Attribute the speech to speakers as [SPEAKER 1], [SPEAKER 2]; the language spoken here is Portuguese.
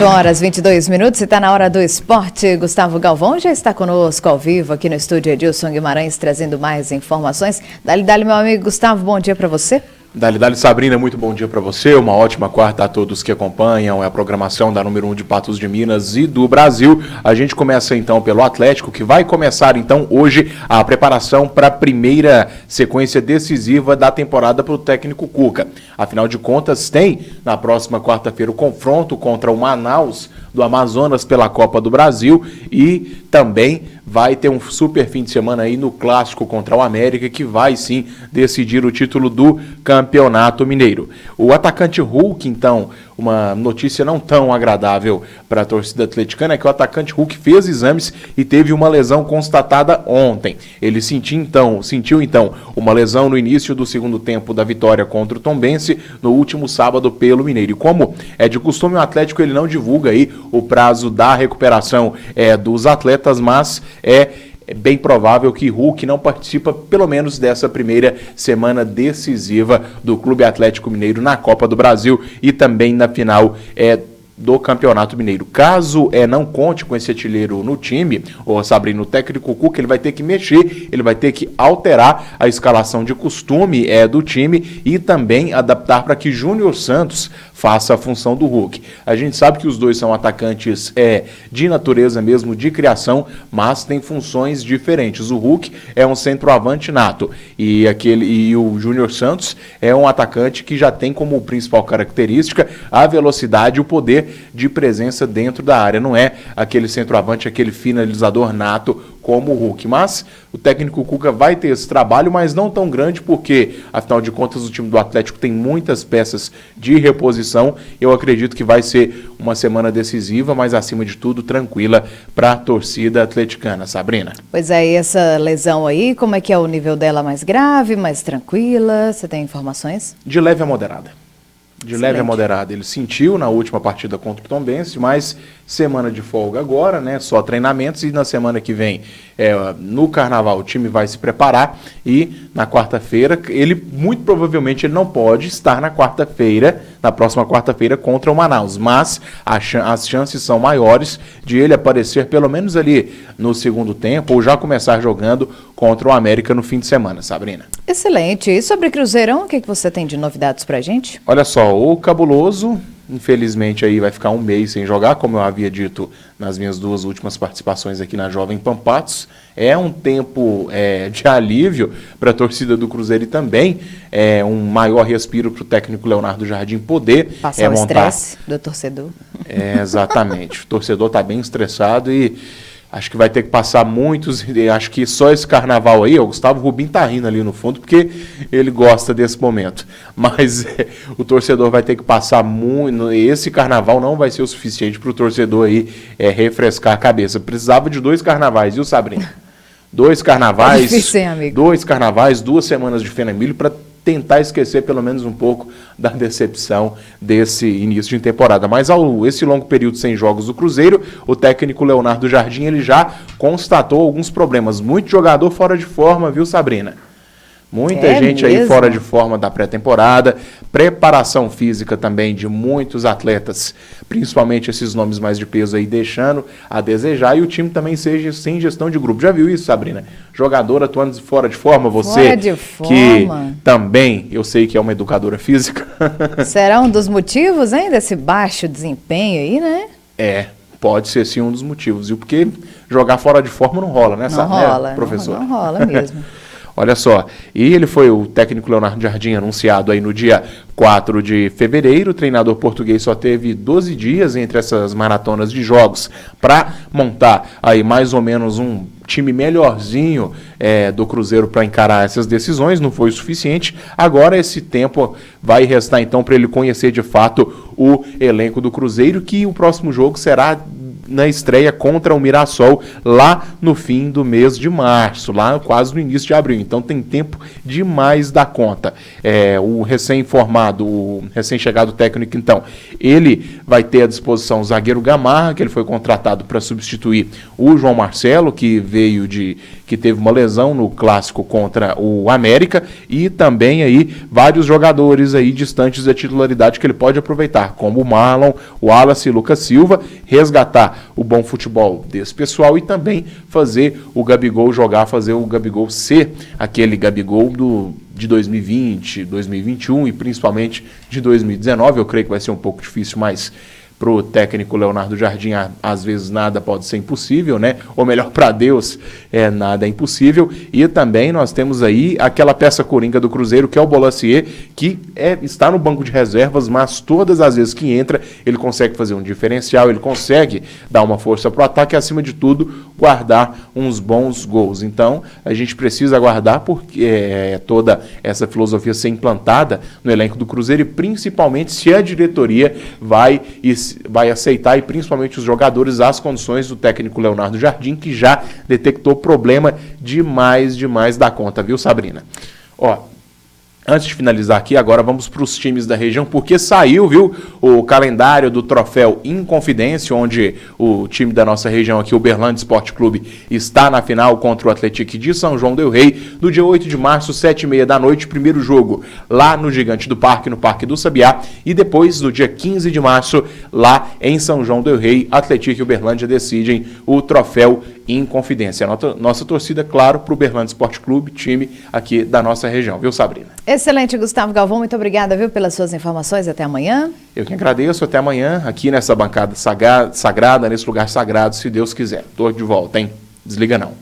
[SPEAKER 1] 8h22 e está na hora do esporte. Gustavo Galvão já está conosco ao vivo aqui no estúdio Edilson Guimarães, trazendo mais informações. Dali, meu amigo Gustavo, bom dia para você.
[SPEAKER 2] Dali, Sabrina, muito bom dia para você, uma ótima quarta a todos que acompanham a programação da número 1 de Patos de Minas e do Brasil. A gente começa então pelo Atlético, que vai começar então hoje a preparação para a primeira sequência decisiva da temporada para o técnico Cuca. Afinal de contas, tem na próxima quarta-feira o confronto contra o Manaus do Amazonas pela Copa do Brasil e também vai ter um super fim de semana aí no clássico contra o América, que vai sim decidir o título do Campeonato Mineiro. O atacante Hulk, então, uma notícia não tão agradável para a torcida atleticana é que o atacante Hulk fez exames e teve uma lesão constatada ontem. Ele sentiu então uma lesão no início do segundo tempo da vitória contra o Tombense no último sábado pelo Mineiro. E como é de costume, o Atlético ele não divulga aí o prazo da recuperação dos atletas, mas é bem provável que Hulk não participa pelo menos dessa primeira semana decisiva do Clube Atlético Mineiro na Copa do Brasil e também na final do Campeonato Mineiro. Caso não conte com esse artilheiro no time, o Sabrina, o técnico Cuca, ele vai ter que mexer, ele vai ter que alterar a escalação de costume do time e também adaptar para que Júnior Santos faça a função do Hulk. A gente sabe que os dois são atacantes de natureza mesmo, de criação, mas têm funções diferentes. O Hulk é um centroavante nato e o Júnior Santos é um atacante que já tem como principal característica a velocidade e o poder de presença dentro da área. Não é aquele centroavante, aquele finalizador nato como o Hulk. Mas o técnico Cuca vai ter esse trabalho, mas não tão grande, porque, afinal de contas, o time do Atlético tem muitas peças de reposição. Eu acredito que vai ser uma semana decisiva, mas, acima de tudo, tranquila para a torcida atleticana. Sabrina?
[SPEAKER 1] Pois é, e essa lesão aí, como é que é o nível dela? Mais grave, mais tranquila? Você tem informações?
[SPEAKER 2] De leve a moderada. De leve a moderada. Ele sentiu na última partida contra o Tombense, mas semana de folga agora, né? Só treinamentos, e na semana que vem, no Carnaval, o time vai se preparar e na quarta-feira, muito provavelmente ele não pode estar na próxima quarta-feira contra o Manaus, mas as chances são maiores de ele aparecer pelo menos ali no segundo tempo ou já começar jogando contra o América no fim de semana, Sabrina.
[SPEAKER 1] Excelente. E sobre Cruzeirão, o que você tem de novidades pra gente?
[SPEAKER 2] Olha só, o Cabuloso, infelizmente, aí vai ficar um mês sem jogar, como eu havia dito nas minhas duas últimas participações aqui na Jovem Pan Patos. É um tempo de alívio para a torcida do Cruzeiro e também um maior respiro para o técnico Leonardo Jardim poder
[SPEAKER 1] passar o estresse do torcedor.
[SPEAKER 2] Exatamente. O torcedor está bem estressado e acho que vai ter que passar acho que só esse carnaval aí, o Gustavo Rubim tá rindo ali no fundo, porque ele gosta desse momento. Mas o torcedor vai ter que passar muito, esse carnaval não vai ser o suficiente para o torcedor aí refrescar a cabeça. Precisava de 2 carnavais, viu, Sabrina? 2 carnavais,
[SPEAKER 1] difícil, hein, amigo?
[SPEAKER 2] 2 carnavais, 2 semanas de Fena Milho para tentar esquecer pelo menos um pouco da decepção desse início de temporada. Mas esse longo período sem jogos do Cruzeiro, o técnico Leonardo Jardim ele já constatou alguns problemas. Muito jogador fora de forma, viu, Sabrina? Muita gente aí fora de forma da pré-temporada, preparação física também de muitos atletas, principalmente esses nomes mais de peso aí, deixando a desejar, e o time também seja sem gestão de grupo. Já viu isso, Sabrina? Jogador atuando fora de forma, você que também, eu sei que é uma educadora física.
[SPEAKER 1] Será um dos motivos, hein, desse baixo desempenho aí, né?
[SPEAKER 2] Pode ser sim um dos motivos, viu? Porque jogar fora de forma não rola, né, professor?
[SPEAKER 1] Não rola mesmo.
[SPEAKER 2] Olha só, e o técnico Leonardo Jardim, anunciado aí no dia 4 de fevereiro. O treinador português só teve 12 dias entre essas maratonas de jogos para montar aí mais ou menos um time melhorzinho do Cruzeiro para encarar essas decisões. Não foi o suficiente. Agora esse tempo vai restar então para ele conhecer de fato o elenco do Cruzeiro, que o próximo jogo será na estreia contra o Mirassol, lá no fim do mês de março, lá quase no início de abril. Então tem tempo demais da conta. O recém-formado, o recém-chegado técnico, então, ele vai ter à disposição o zagueiro Gamarra, que ele foi contratado para substituir o João Marcelo, que que teve uma lesão no clássico contra o América, e também aí vários jogadores aí distantes da titularidade que ele pode aproveitar, como o Marlon, o Wallace e o Lucas Silva, resgatar o bom futebol desse pessoal e também fazer o Gabigol jogar, fazer o Gabigol ser aquele Gabigol de 2020, 2021 e principalmente de 2019. Eu creio que vai ser um pouco difícil, mas para o técnico Leonardo Jardim, às vezes nada pode ser impossível, né? Ou melhor, para Deus, nada é impossível. E também nós temos aí aquela peça coringa do Cruzeiro, que é o Bolancier, que está no banco de reservas, mas todas as vezes que entra, ele consegue fazer um diferencial, ele consegue dar uma força para o ataque e, acima de tudo, guardar uns bons gols. Então, a gente precisa aguardar porque toda essa filosofia ser implantada no elenco do Cruzeiro, e principalmente se a diretoria vai aceitar, e principalmente os jogadores, as condições do técnico Leonardo Jardim, que já detectou problema demais da conta, viu, Sabrina? Antes de finalizar aqui, agora vamos para os times da região, porque saiu, viu, o calendário do troféu Inconfidência, onde o time da nossa região aqui, o Uberlândia Esporte Clube, está na final contra o Atlético de São João del Rei, no dia 8 de março, 7h30 da noite, primeiro jogo lá no Gigante do Parque, no Parque do Sabiá, e depois, no dia 15 de março, lá em São João del Rei, Atlético e Uberlândia decidem o troféu Inconfidência. Nossa torcida, claro, para o Uberlândia Esporte Clube, time aqui da nossa região, viu, Sabrina?
[SPEAKER 1] Excelente, Gustavo Galvão, muito obrigada, viu, pelas suas informações. Até amanhã.
[SPEAKER 2] Eu que agradeço, até amanhã, aqui nessa bancada sagrada, nesse lugar sagrado, se Deus quiser. Tô de volta, hein? Desliga não.